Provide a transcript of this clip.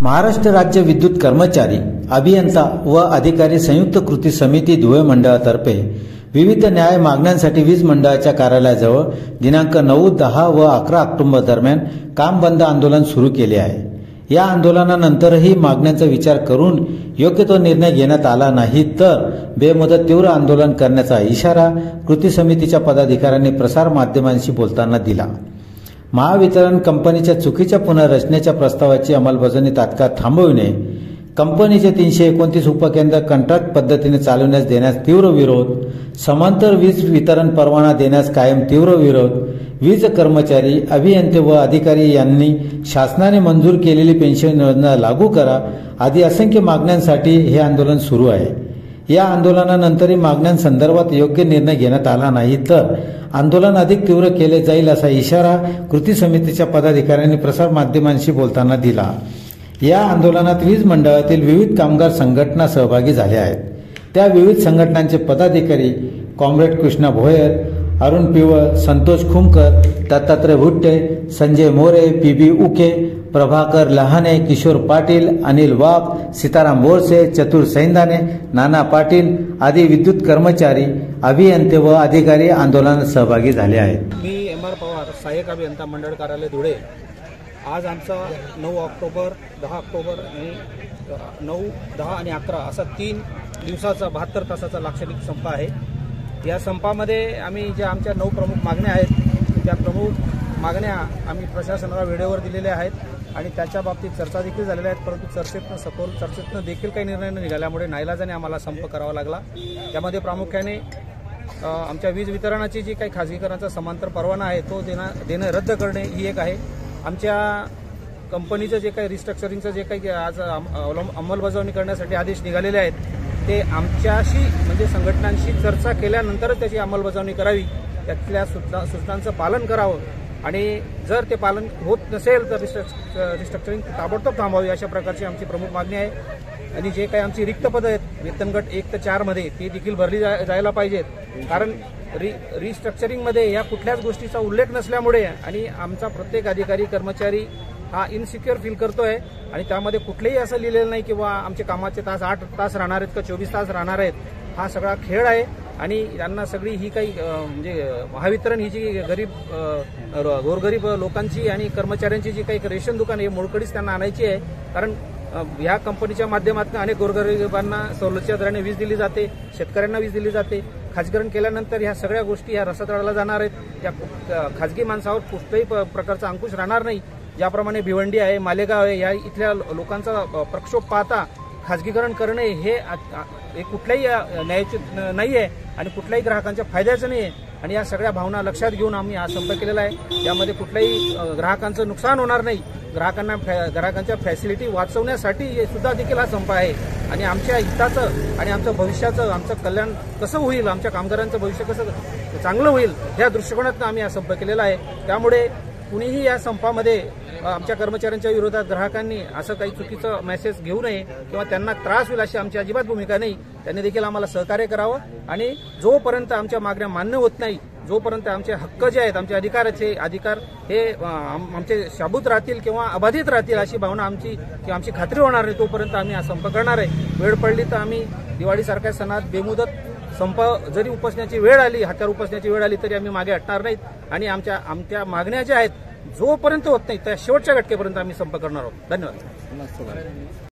महाराष्ट्र राज्य विद्युत कर्मचारी अभियंता व अधिकारी संयुक्त कृती समिती धुळे मंडळातर्फे विविध न्याय मागण्यांसाठी वीज मंडळाच्या कार्यालयाजवळ दिनांक 9, 10 व 11 ऑक्टोबर दरम्यान काम बंद आंदोलन सुरू केले आहे। या आंदोलनानंतरही मागण्यांचा विचार करून योग्य तो निर्णय घेण्यात आला नाही तर बेमुदत तीव्र आंदोलन करण्याचा इशारा कृती समितीच्या पदाधिकाऱ्यांनी प्रसार माध्यमांशी बोलताना दिला। महावितरण कंपनीच्या चुकीच्या पुनर्रचनेच्या प्रस्तावाची अंमलबजावणी तात्काळ थांबविणे, कंपनीचे 329 उपकेंद्र कंत्राट पद्धतीने चालवण्यास देण्यास तीव्र विरोध, समांतर वीज वितरण परवाना देण्यास कायम तीव्र विरोध, वीज कर्मचारी अभियंते व अधिकारी यांनी शासनाने मंजूर केलेली पेन्शन योजना लागू करा आदी असंख्य मागण्यांसाठी हे आंदोलन सुरू आहे। या आंदोलनानंतरही मागण्यांसंदर्भात योग्य निर्णय घेण्यात आला नाही तर आंदोलन अधिक तीव्र केले जाईल असा इशारा कृती समितीच्या पदाधिकाऱ्यांनी प्रसार माध्यमांशी बोलताना दिला। या आंदोलनात वीज मंडळातील विविध कामगार संघटना सहभागी झाल्या आहेत। त्या विविध संघटनांचे पदाधिकारी कॉम्रेड कृष्णा भोयर, अरुण पिवळ, संतोष खुमकर, दत्तात्रय भुट्टे, संजय मोरे, पीबी उके, प्रभाकर लहाने, किशोर पाटील, अनिल वाघ, सीताराम बोरसे, चतुर सैंदाने, नाना पाटील आदी विद्युत कर्मचारी अभियंते व अधिकारी आंदोलनात सहभागी झाले आहेत। मी एम आर पवार, सहाय्यक अभियंता मंडळ कार्यालय धुळे। आज आमचा 9 ऑक्टोबर, 10 ऑक्टोबर आणि 9, 10 आणि 11 असा 3 दिवसाचा 72 तासाचा लाक्षणिक संप आहे। या संपामध्ये आम्ही ज्या आमच्या 9 प्रमुख मागण्या आहेत त्या प्रमुख मागण्या आम्ही प्रशासनाला वेळेवर दिलेल्या आहेत आणि त्याच्या बाबतीत चर्चा देखील झालेल्या आहेत, परंतु चर्चेतनं देखील काही निर्णय न निघाल्यामुळे नाईलाजाने आम्हाला संप करावा लागला। त्यामध्ये प्रामुख्याने आमच्या वीज वितरणाची जी काही खाजगीकरणाचा समांतर परवाना आहे तो देणं रद्द करणे ही एक आहे। आमच्या कंपनीचं जे काही रिस्ट्रक्चरिंगचं जे काही आज अंमलबजावणी करण्यासाठी आदेश निघालेले आहेत ते आमच्याशी म्हणजे संघटनांशी चर्चा केल्यानंतरच त्याची अंमलबजावणी करावी, त्यातल्या सूचनांचं पालन करावं आणि जर ते पालन होत नसेल तर रिस्ट्रक्चरिंग ताबडतोब थांबवावी अशा प्रकारची आमची प्रमुख मागणी आहे। आणि जे काही आमची रिक्त पदं आहेत वेतनगट 1 ते 4 मध्ये ती देखील भरली जायला पाहिजेत, कारण रिस्ट्रक्चरिंगमध्ये या कुठल्याच गोष्टीचा उल्लेख नसल्यामुळे आणि आमचा प्रत्येक अधिकारी कर्मचारी हा इनसिक्युअर फील करतोय आणि त्यामध्ये कुठलेही असं लिहिलेलं नाही किंवा आमचे कामाचे तास 8 तास राहणार आहेत का 24 तास राहणार आहेत। हा सगळा खेळ आहे आणि यांना सगळी ही काही म्हणजे महावितरण ही जी गोरगरीब लोकांची आणि कर्मचाऱ्यांची जी काही रेशन दुकान हे मोडकळीच त्यांना आणायची आहे, कारण या कंपनीच्या माध्यमातून अनेक गोरगरिबांना सवलतीच्या दराने वीज दिली जाते, शेतकऱ्यांना वीज दिली जाते। खाजगीकरण केल्यानंतर ह्या सगळ्या गोष्टी ह्या रसातळाला जाणार आहेत। या खाजगी माणसावर कुठल्याही प्रकारचा अंकुश राहणार नाही। ज्याप्रमाणे भिवंडी आहे, मालेगाव आहे, या इथल्या लोकांचा प्रक्षोभ पाहता खाजगीकरण करणे हे कुठल्याही न्यायाचे नाही आहे आणि कुठल्याही ग्राहकांच्या फायद्याचं नाही आहे आणि या सगळ्या भावना लक्षात घेऊन आम्ही हा संप केलेला आहे। यामध्ये कुठल्याही ग्राहकांचं नुकसान होणार नाही, ग्राहकांच्या फॅसिलिटी वाचवण्यासाठी सुद्धा देखील हा संप आहे आणि आमच्या हिताचं आणि आमच्या भविष्याचं आमचं कल्याण कसं होईल, आमच्या कामगारांचं भविष्य कसं चांगलं होईल या दृष्टिकोनातून आम्ही हा संप केलेला आहे। त्यामुळे कुणीही या संपामध्ये आमच्या कर्मचाऱ्यांच्या विरोधात ग्राहकांनी असं काही चुकीचं मेसेज घेऊ नये किंवा त्यांना त्रास होईल अशी आमची अजिबात भूमिका नाही। त्यांनी देखील आम्हाला सहकार्य करावं आणि जोपर्यंत आमच्या मागण्या मान्य होत नाही, जोपर्यंत आमचे हक्क जे आहेत, आमचे अधिकार हे आमचे शाबूत राहतील किंवा अबाधित राहतील अशी भावना आमची खात्री होणार नाही, तोपर्यंत आम्ही हा संप करणार आहे। वेळ पडली तर आम्ही दिवाळीसारख्या सणात बेमुदत संप जरी उपसण्याची वेळ आली, हत्यार उपसण्याची वेळ आली तरी आम्ही मागे हटणार नाहीत आणि आमच्या मागण्या ज्या आहेत जोपर्यंत होत नाही त्या शेवटच्या घटकेपर्यंत आम्ही संप करणार आहोत। धन्यवाद।